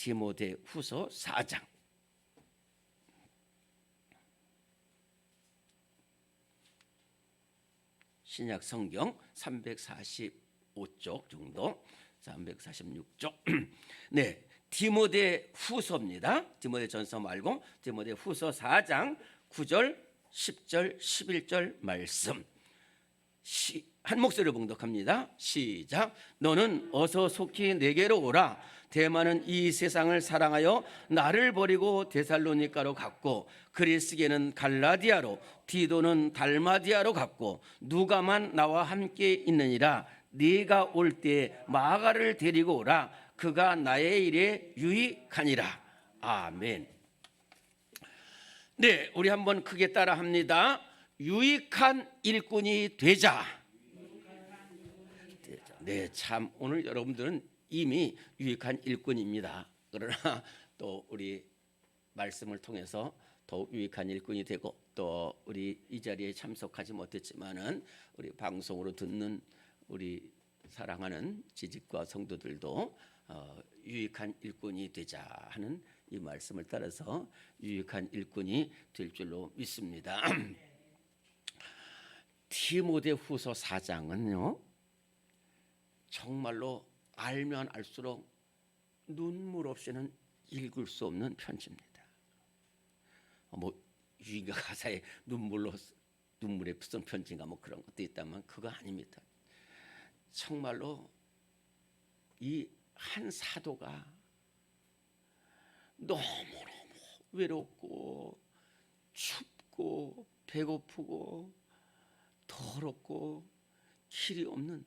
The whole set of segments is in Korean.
디모데후서 4장. 신약 성경 345쪽 정도, 346쪽. 네, 디모데후서입니다. 디모데전서 말고 디모데후서 4장 9절, 10절, 11절 말씀. 한 목소리로 봉독합니다. 시작. 너는 어서 속히 내게로 오라. 데마는 이 세상을 사랑하여 나를 버리고 데살로니가로 갔고, 그리스게는 갈라디아로, 디도는 달마디아로 갔고, 누가만 나와 함께 있느니라. 네가 올 때 마가를 데리고 오라. 그가 나의 일에 유익하니라. 아멘. 네, 우리 한번 크게 따라합니다. 유익한 일꾼이 되자. 네, 참 오늘 여러분들은 이미 유익한 일꾼입니다. 그러나 또 우리 말씀을 통해서 더욱 유익한 일꾼이 되고, 또 우리 이 자리에 참석하지 못했지만은 우리 방송으로 듣는 우리 사랑하는 지직과 성도들도 유익한 일꾼이 되자 하는 이 말씀을 따라서 유익한 일꾼이 될 줄로 믿습니다. 디모데후서 4장은요, 정말로 알면 알수록 눈물 없이는 읽을 수 없는 편지입니다. 뭐 유인가 가사에 눈물에 푸른 편지인가 뭐 그런 것도 있다면 그거 아닙니다. 정말로 이 한 사도가 너무너무 외롭고 춥고 배고프고 더럽고 길이 없는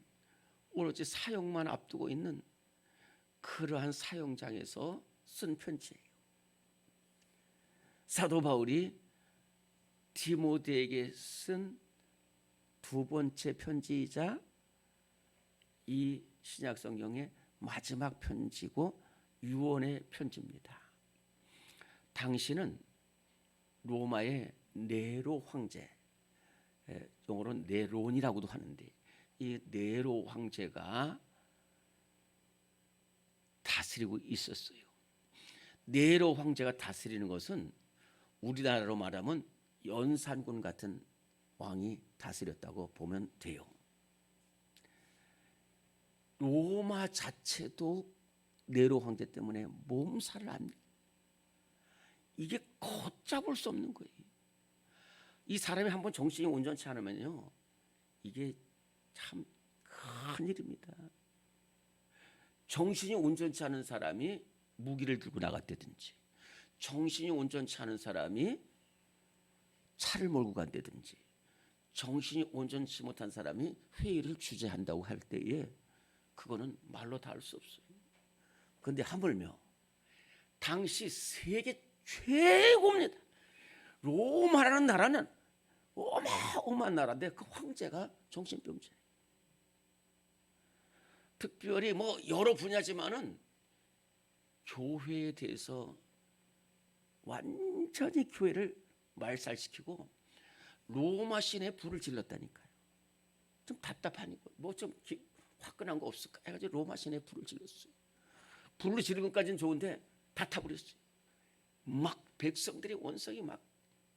오로지 사형만 앞두고 있는 그러한 사형장에서 쓴 편지예요. 사도 바울이 디모데에게 쓴 두 번째 편지이자 이 신약 성경의 마지막 편지고 유언의 편지입니다. 당시는 로마의 네로 황제, 영어로는 네론이라고도 하는데, 이 네로 황제가 다스리고 있었어요. 네로 황제가 다스리는 것은 우리나라로 말하면 연산군 같은 왕이 다스렸다고 보면 돼요. 로마 자체도 네로 황제 때문에 몸살을 납니다. 이게 걷잡을 수 없는 거예요. 이 사람이 한번 정신이 온전치 않으면요, 이게 참 큰일입니다. 정신이 온전치 않은 사람이 무기를 들고 나갔다든지, 정신이 온전치 않은 사람이 차를 몰고 간다든지, 정신이 온전치 못한 사람이 회의를 주재한다고 할 때에 그거는 말로 다 할 수 없어요. 그런데 하물며 당시 세계 최고입니다. 로마라는 나라는 어마어마한 나라인데 그 황제가 정신병자예요. 특별히 뭐 여러 분야지만은 교회에 대해서 완전히 교회를 말살시키고 로마 시내에 불을 질렀다니까요. 좀 답답하니까 뭐 좀 화끈한 거 없을까 해가지고 로마 시내에 불을 질렀어요. 불을 지르는 것까지는 좋은데 다 타버렸어요. 막 백성들이 원성이 막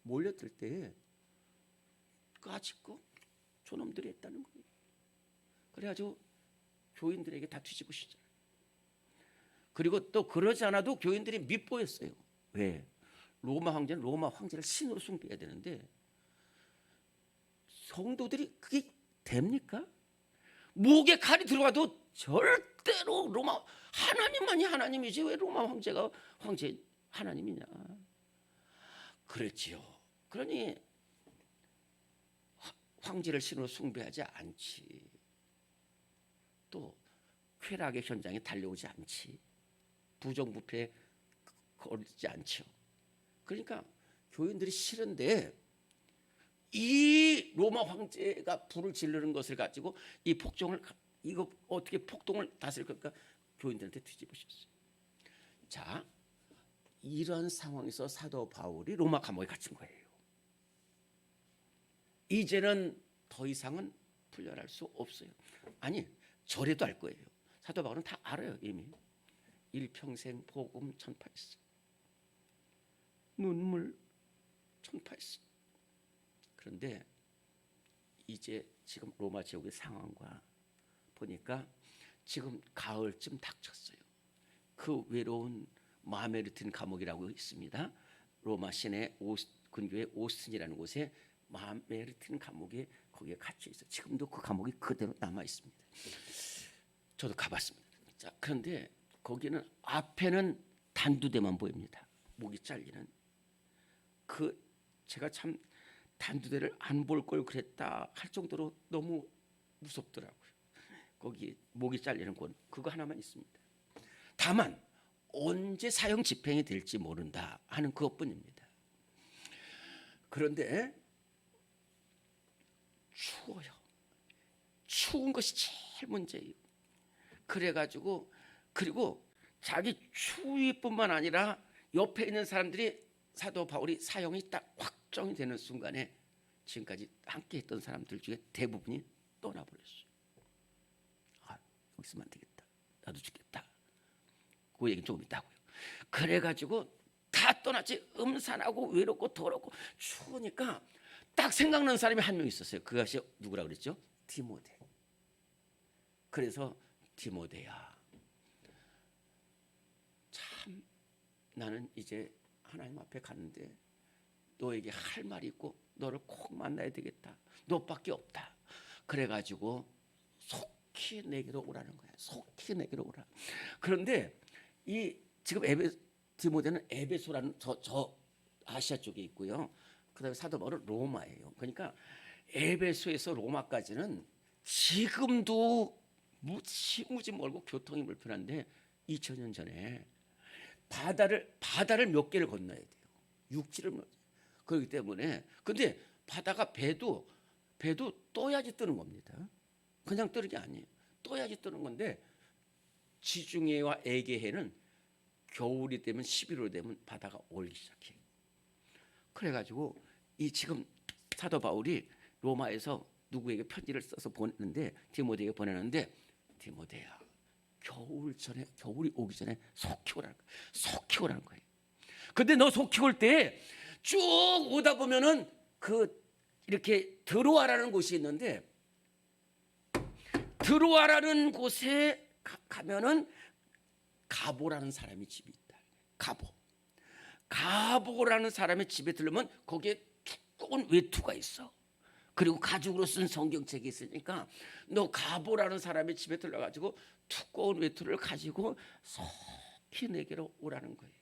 몰려들 때 까짓거 저놈들이 했다는 거예요. 그래가지고 교인들에게 다 뒤집으시잖아요. 그리고 또 그러지 않아도 교인들이 밉보였어요. 왜? 로마 황제는 로마 황제를 신으로 숭배해야 되는데 성도들이 그게 됩니까? 목에 칼이 들어가도 절대로 로마 하나님만이 하나님이지 왜 로마 황제가 황제 하나님이냐. 그렇지요. 그러니 황제를 신으로 숭배하지 않지. 또 쾌락의 현장에 달려오지 않지. 부정부패에 걸리지 않죠. 그러니까 교인들이 싫은데 이 로마 황제가 불을 지르는 것을 가지고 이 폭정을 이거 어떻게 폭동을 다스릴 겁니까? 교인들한테 뒤집으셨어요. 자, 이런 상황에서 사도 바울이 로마 감옥에 갇힌 거예요. 이제는 더 이상은 풀려날 수 없어요. 아니, 저래도 알 거예요. 사도 바울은 다 알아요. 이미 일평생 복음 전파했어. 눈물 전파했어. 그런데 이제 지금 로마 지역의 상황과 보니까 지금 가을쯤 닥쳤어요. 그 외로운 마메르틴 감옥이라고 있습니다. 로마 시내 근교의 오스틴이라는 곳에 마메르틴 감옥에 거기에 갇혀 있어. 지금도 그 감옥이 그대로 남아 있습니다. 저도 가봤습니다. 자, 그런데 거기는 앞에는 단두대만 보입니다. 목이 잘리는. 제가 참 단두대를 안 볼 걸 그랬다 할 정도로 너무 무섭더라고요. 거기 목이 잘리는 곳 그거 하나만 있습니다. 다만 언제 사형 집행이 될지 모른다 하는 그것뿐입니다. 그런데 추워요. 추운 것이 제일 문제예요. 그래가지고 그리고 자기 추위뿐만 아니라 옆에 있는 사람들이 사도 바울이 사형이 딱 확정이 되는 순간에 지금까지 함께했던 사람들 중에 대부분이 떠나버렸어요. 아, 여기 있으면 안 되겠다. 나도 죽겠다. 그 얘기는 조금 있다 하고요. 그래가지고 다 떠났지. 음산하고 외롭고 더럽고 추우니까 딱 생각나는 사람이 한 명 있었어요. 그것이 누구라 그랬죠? 디모데. 그래서 디모데야, 참 나는 이제 하나님 앞에 갔는데 너에게 할 말이 있고 너를 꼭 만나야 되겠다. 너밖에 없다. 그래가지고 속히 내게로 오라는 거야. 속히 내게로 오라. 그런데 이 지금 디모데는 에베소라는 저 아시아 쪽에 있고요. 그다음에 사도 바울은 로마예요. 그러니까 에베소에서 로마까지는 지금도 무지 멀고 교통이 불편한데 2000년 전에 바다를 몇 개를 건너야 돼요. 육지를 그렇기 때문에 근데 바다가 배도 떠야지 뜨는 겁니다. 그냥 뜨는 게 아니에요. 떠야지 뜨는 건데 지중해와 에게해는 겨울이 되면 11월 되면 바다가 얼기 시작해요. 그래가지고 이 지금 사도 바울이 로마에서 누구에게 편지를 써서 보내는데 디모데에게 보내는데 디모데야, 겨울이 오기 전에 속히 오라는 거예요. 속히 오라는 거예요. 근데 너 속히 올 때 쭉 오다 보면은 이렇게 드로아라는 곳이 있는데 드로아라는 곳에 가면은 가보라는 사람이 집이 있다. 가보라는 사람의 집에 들르면 거기에 두꺼운 외투가 있어. 그리고 가죽으로 쓴 성경책이 있으니까 너 가보라는 사람의 집에 들러가지고 두꺼운 외투를 가지고 속히 내게로 오라는 거예요.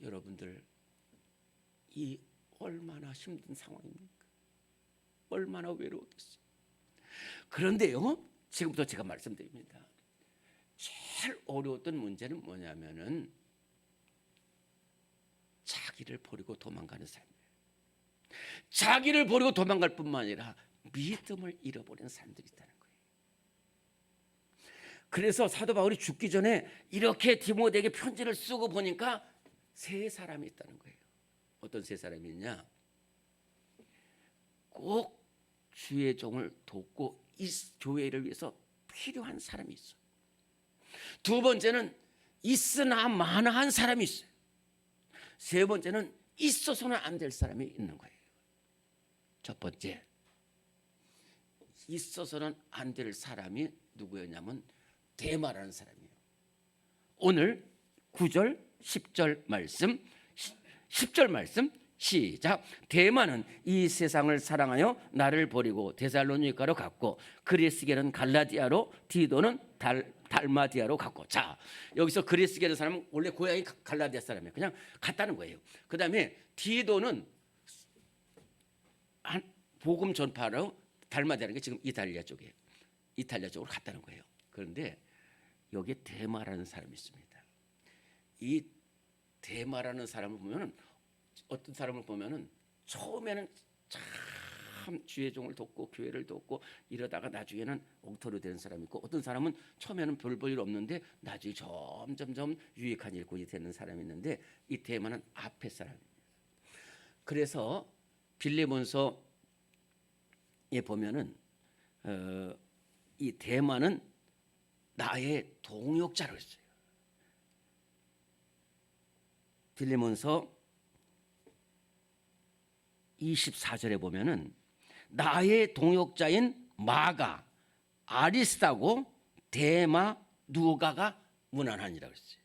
여러분들 이 얼마나 힘든 상황입니까? 얼마나 외로웠겠어요. 그런데요, 지금부터 제가 말씀드립니다. 제일 어려웠던 문제는 뭐냐면은 자기를 버리고 도망가는 사람이에요. 자기를 버리고 도망갈 뿐만 아니라 믿음을 잃어버리는 사람들이 있다는 거예요. 그래서 사도 바울이 죽기 전에 이렇게 디모데에게 편지를 쓰고 보니까 세 사람이 있다는 거예요. 어떤 세 사람이 있냐? 꼭 주의 종을 돕고 이 교회를 위해서 필요한 사람이 있어. 두 번째는 있으나 마나한 사람이 있어요. 세 번째는 있어서는 안 될 사람이 있는 거예요. 첫 번째, 있어서는 안 될 사람이 누구였냐면 데마라는 사람이에요. 오늘 9절 10절 말씀 10절 말씀 시작. 데마는 이 세상을 사랑하여 나를 버리고 데살로니가로 갔고 그리스계는 갈라디아로 디도는 달마디아로 갔고. 자, 여기서 그리스계라는 사람은 원래 고향이 갈라디아 사람이에요. 그냥 갔다는 거예요. 그 다음에 디도는 복음 전파로 달마디아라는 게 지금 이탈리아 쪽이에요. 이탈리아 쪽으로 갔다는 거예요. 그런데 여기에 데마라는 사람이 있습니다. 이 데마라는 사람을 보면은 어떤 사람을 보면은 처음에는 참 주의 종을 돕고 교회를 돕고 이러다가 나중에는 엉터리 되는 사람이 있고 어떤 사람은 처음에는 별 볼 일 없는데 나중에 점점 유익한 일꾼이 되는 사람이 있는데 이 데마는 앞에 사람입니다. 그래서 빌레몬서에 보면은 이 데마는 나의 동역자로 했어요. 빌레몬서 24절에 보면은 나의 동역자인 마가, 아리스타고, 데마, 누가가 문안하니라 그랬어요.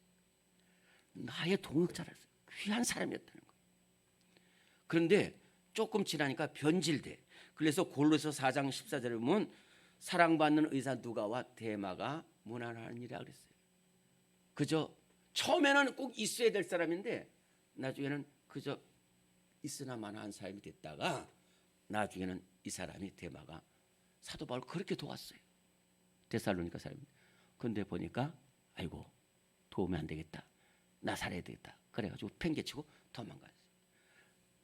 나의 동역자라서 귀한 사람이었다는 거예요. 그런데 조금 지나니까 변질돼. 그래서 골로새 4장 14절에 보면 사랑받는 의사 누가와 데마가 문안하니라 그랬어요. 그저 처음에는 꼭 있어야 될 사람인데 나중에는 그저 있으나 마나한 사람이 됐다가 나중에는 이 사람이 데마가 사도 바울 그렇게 도왔어요. 데살로니가 사람이. 그런데 보니까 아이고 도우면 안 되겠다. 나 살아야 되겠다. 그래가지고 팽개치고 도망갔어요.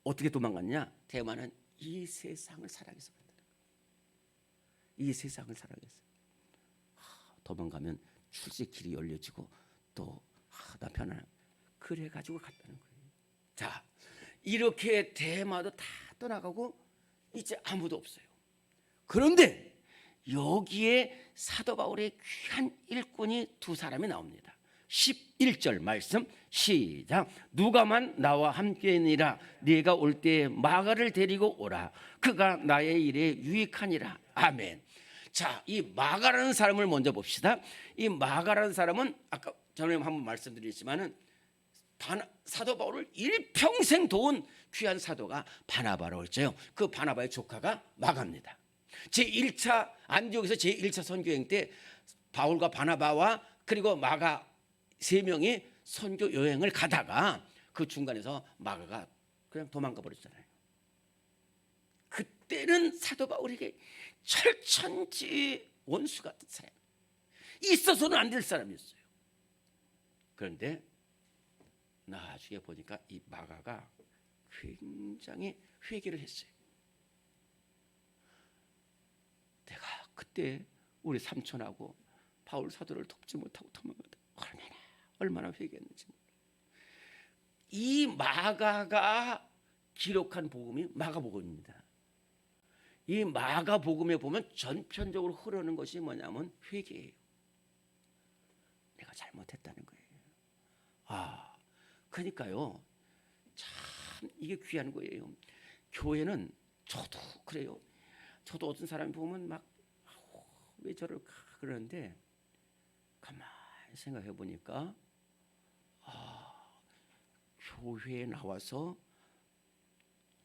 어떻게 도망갔냐? 데마는 이 세상을 사랑해서 그랬다. 이 세상을 사랑해서 도망가면 출세길이 열려지고 또 나 편안한 그래가지고 갔다는 거예요. 자, 이렇게 데마도 다 떠나가고 이제 아무도 없어요. 그런데 여기에 사도 바울의 귀한 일꾼이 두 사람이 나옵니다. 11절 말씀 시작. 누가만 나와 함께니라. 네가 올 때에 마가를 데리고 오라. 그가 나의 일에 유익하니라. 아멘. 자, 이 마가라는 사람을 먼저 봅시다. 이 마가라는 사람은 아까 전에 한번 말씀드렸지만은 사도 바울을 일평생 도운 귀한 사도가 바나바라고 했죠. 그 바나바의 조카가 마가입니다. 제1차 안디옥에서 제1차 선교행 때 바울과 바나바와 그리고 마가 세 명이 선교 여행을 가다가 그 중간에서 마가가 그냥 도망가 버렸잖아요. 그때는 사도 바울에게 철천지 원수 같은 사람, 있어서는 안 될 사람이었어요. 그런데 나중에 보니까 이 마가가 굉장히 회개를 했어요. 내가 그때 우리 삼촌하고 바울 사도를 돕지 못하고 도망가다 얼마나 회개했는지. 이 마가가 기록한 복음이 마가복음입니다. 이 마가복음에 보면 전편적으로 흐르는 것이 뭐냐면 회개예요. 내가 잘못했다는 거예요. 그러니까요, 참 이게 귀한 거예요. 교회는 저도 그래요. 저도 어떤 사람이 보면 막 왜 저럴까 그러는데 가만히 생각해 보니까 교회에 나와서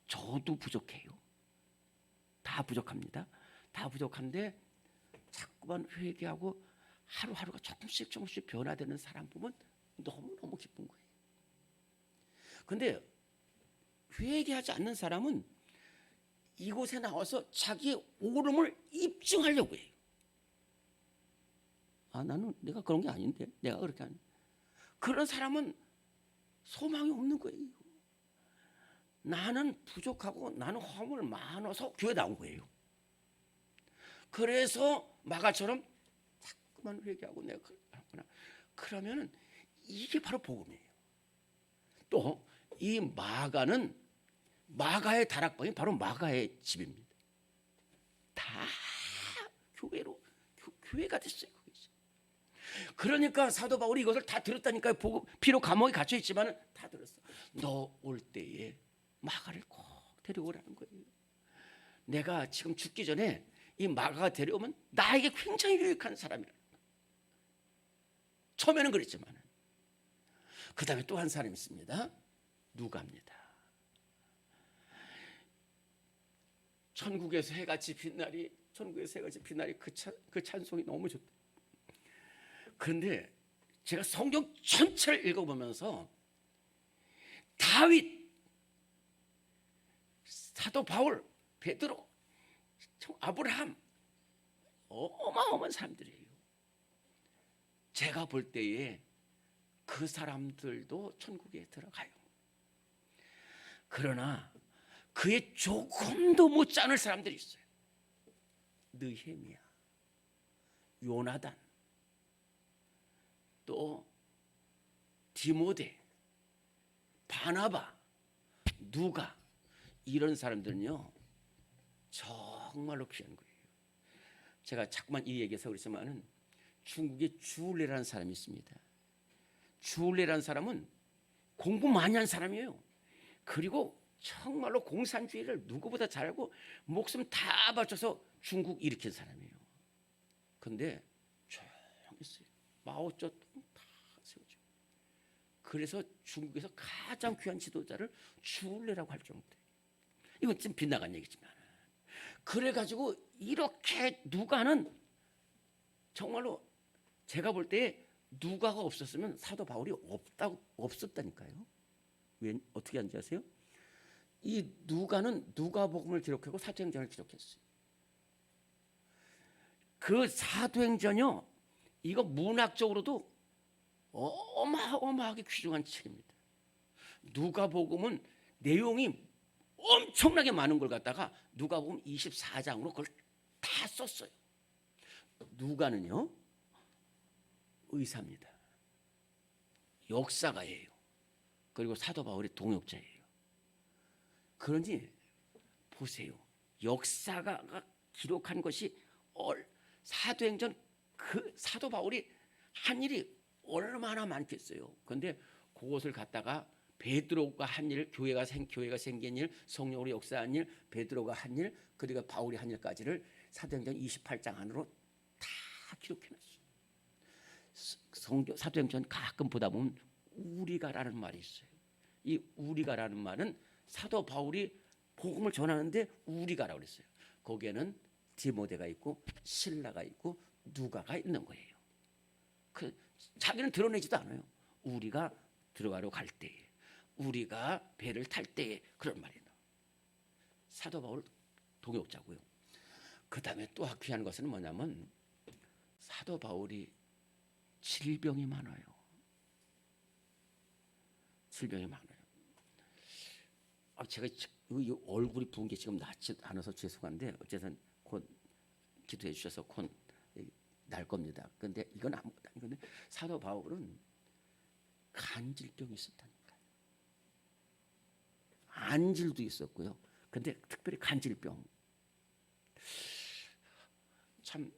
저도 부족해요. 다 부족합니다. 다 부족한데 자꾸만 회개하고 하루하루가 조금씩 변화되는 사람 보면 너무너무 기쁜 거예요. 근데 회개하지 않는 사람은 이곳에 나와서 자기의 옳음을 입증하려고 해요. 나는 내가 그런 게 아닌데 내가 그렇게 하는. 그런 사람은 소망이 없는 거예요. 나는 부족하고 나는 허물 많아서 교회 나온 거예요. 그래서 마가처럼 자꾸만 회개하고 내가 그러면은 이게 바로 복음이에요. 또 이 마가는 마가의 다락방이 바로 마가의 집입니다. 다 교회로 교회가 됐어요. 그러니까 사도 바울이 이것을 다 들었다니까요. 비록 감옥에 갇혀 있지만 다 들었어. 너 올 때에 마가를 꼭 데려오라는 거예요. 내가 지금 죽기 전에 이 마가가 데려오면 나에게 굉장히 유익한 사람이라는 거예요. 처음에는 그랬지만 그 다음에 또 한 사람이 있습니다. 누가입니다. 천국에서 해같이 빛나리, 천국에서 해같이 빛나리 그 찬송이 너무 좋다. 그런데 제가 성경 전체를 읽어보면서 다윗, 사도 바울, 베드로, 아브라함 어마어마한 사람들이에요. 제가 볼 때에 그 사람들도 천국에 들어가요. 그러나 그에 조금도 못지 않을 사람들이 있어요. 느헤미야, 요나단, 또 디모데, 바나바, 누가, 이런 사람들은요 정말로 귀한 거예요. 제가 자꾸만 이 얘기해서 그렇지만은 중국에 주울레라는 사람이 있습니다. 주울레라는 사람은 공부 많이 한 사람이에요. 그리고 정말로 공산주의를 누구보다 잘 알고 목숨 다 바쳐서 중국 일으킨 사람이에요. 근데 조용했어요. 마오쩌둥 다 세우죠. 그래서 중국에서 가장 귀한 지도자를 주울레라고 할 정도예요. 이건 좀 빗나간 얘기지만, 그래가지고 이렇게 누가는 정말로 제가 볼 때 누가가 없었으면 사도 바울이 없었다니까요. 왜 어떻게 하는지 아세요? 이 누가는 누가복음을 기록하고 사도행전을 기록했어요. 그 사도행전요, 이거 문학적으로도 어마어마하게 귀중한 책입니다. 누가복음은 내용이 엄청나게 많은 걸 갖다가 누가복음 24장으로 그걸 다 썼어요. 누가는요, 의사입니다. 역사가예요. 그리고 사도 바울의 동역자예요. 그러니 보세요. 역사가가 기록한 것이 사도행전, 그 사도 바울이 한 일이 얼마나 많겠어요. 그런데 그것을 갖다가 베드로가 한 일, 교회가 생긴 일, 성령으로 역사한 일, 베드로가 한 일, 그리고 바울이 한 일까지를 사도행전 28장 안으로 다 기록해놨어요. 사도행전 가끔 보다 보면 우리가라는 말이 있어요. 이 우리가라는 말은 사도 바울이 복음을 전하는데 우리가라고 그랬어요. 거기에는 디모데가 있고 실라가 있고 누가가 있는 거예요. 자기는 드러내지도 않아요. 우리가 들어가러 갈 때에, 우리가 배를 탈 때에, 그런 말이에요. 사도 바울 동역자고요. 그 다음에 또 귀한 것은 뭐냐면 사도 바울이 질병이 많아요. 질병이 많아요. 제가 얼굴이 부은 게 지금 낫지 않아서 죄송한데 어쨌든 곧 기도해 주셔서 곧 날 겁니다. 근데 이건 아무것도 아니거든요. 사도 바울은 간질병이 있었다니까요. 안질도 있었고요. 근데 특별히 간질병. 참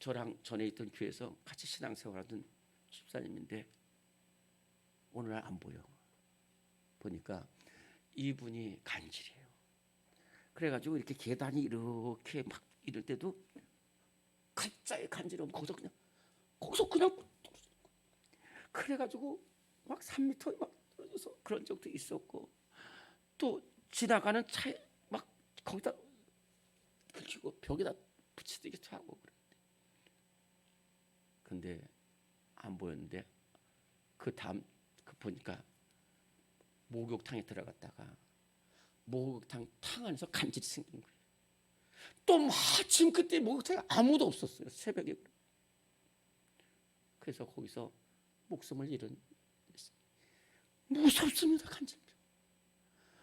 저랑 전에 있던 교회에서 같이 신앙생활하던 집사님인데 오늘날 안 보여. 보니까 이분이 간질이에요. 그래가지고 이렇게 계단이 이렇게 막 이럴 때도 가짜의 간질이 거기서 그냥 그래가지고 막 3m 막 떨어져서 그런 적도 있었고, 또 지나가는 차에 막 거기다 긁히고 벽에다 붙이기도 하고 그랬는데, 근데 안 보였는데 그 다음 보니까 목욕탕에 들어갔다가 목욕탕 탕 안에서 간질이 생긴 거예요. 또 마침 그때 목욕탕에 아무도 없었어요. 새벽에. 그래서 거기서 목숨을 잃은. 무섭습니다. 간질병.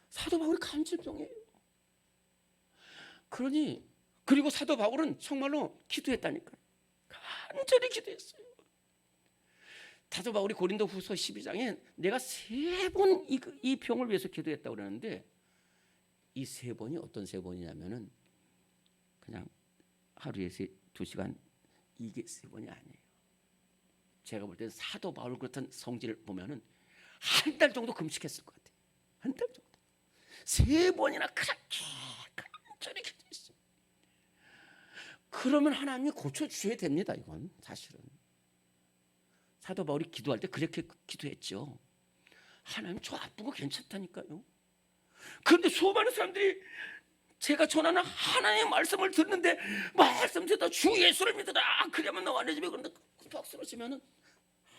사도 바울이 간질병이에요. 그리고 사도 바울은 정말로 기도했다니까요. 간절히 기도했어요. 사도 바울이 고린도후서 12장에 내가 3번 이 병을 위해서 기도했다고 그러는데, 이 3번이 어떤 3번이냐면은 그냥 하루에 2시간, 이게 3번이 아니에요. 제가 볼 때는 사도 바울 같은 성질을 보면은 한 달 정도 금식했을 것 같아요. 한 달 정도. 3번이나 그렇게 간절히 기도했어요. 그러면 하나님이 고쳐주셔야 됩니다. 이건 사실은. 사도 바울이 기도할 때 그렇게 기도했죠. 하나님, 저 아픈 거 괜찮다니까요. 그런데 수많은 사람들이 제가 전하는 하나님의 말씀을 듣는데, 말씀 듣다 주 예수를 믿으라, 그러면 너와 내 집에, 그런데 박수로 치면은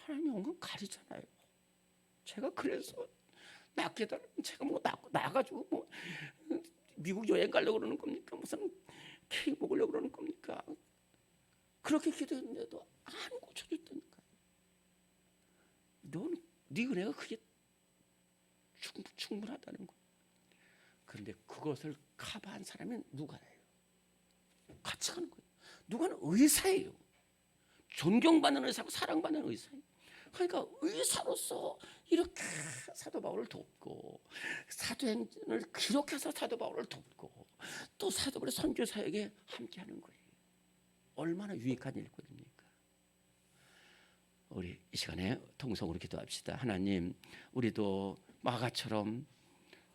하나님이 온건 가리잖아요. 제가 그래서 낫게 달라면 제가 뭐 나가지고 뭐 미국 여행 가려고 그러는 겁니까? 무슨 케이크 먹으려고 그러는 겁니까? 그렇게 기도했는데도 안 고쳐줬다니까. 네 은혜가 그게 충분하다는 거. 그런데 그것을 커버한 사람이 누가예요? 같이 가는 거예요. 누가는 의사예요. 존경받는 의사고 사랑받는 의사예요. 그러니까 의사로서 이렇게 사도 바울을 돕고, 사도행전을 기록해서 사도 바울을 돕고, 또 사도 바울의 선교 사역에 함께하는 거예요. 얼마나 유익한 일거리입니까? 우리 이 시간에 통성으로 기도합시다. 하나님, 우리도 마가처럼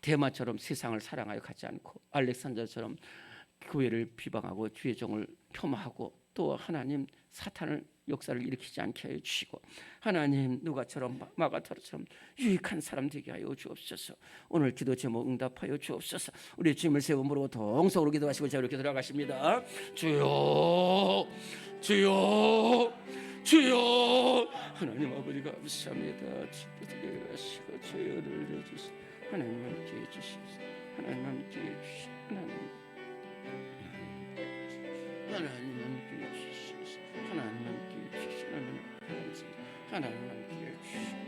대마처럼 세상을 사랑하여 가지 않고 알렉산더처럼 교회를 비방하고 주의 종을 폄하하고 또 하나님 사탄을 역사를 일으키지 않게 하여 주시고 하나님 누가처럼 마가처럼 유익한 사람 되게 하여 주옵소서. 오늘 기도 제목 응답하여 주옵소서. 우리 주님을 세워 모르고 동성으로 기도하시고 자 이렇게 들어가십니다. 주여 주여 주여. 하나님 아버지 감사합니다. 주께 가시고 주여를 내주시고 하나님 함께 해주시옵소서. 하나님 함께 해주시옵소서. 하나님 함께 해주시옵소서. 하나님 함께 해주시옵소서. 하나님 함께 해주시옵소서. 하나님 함께 해주시옵소서.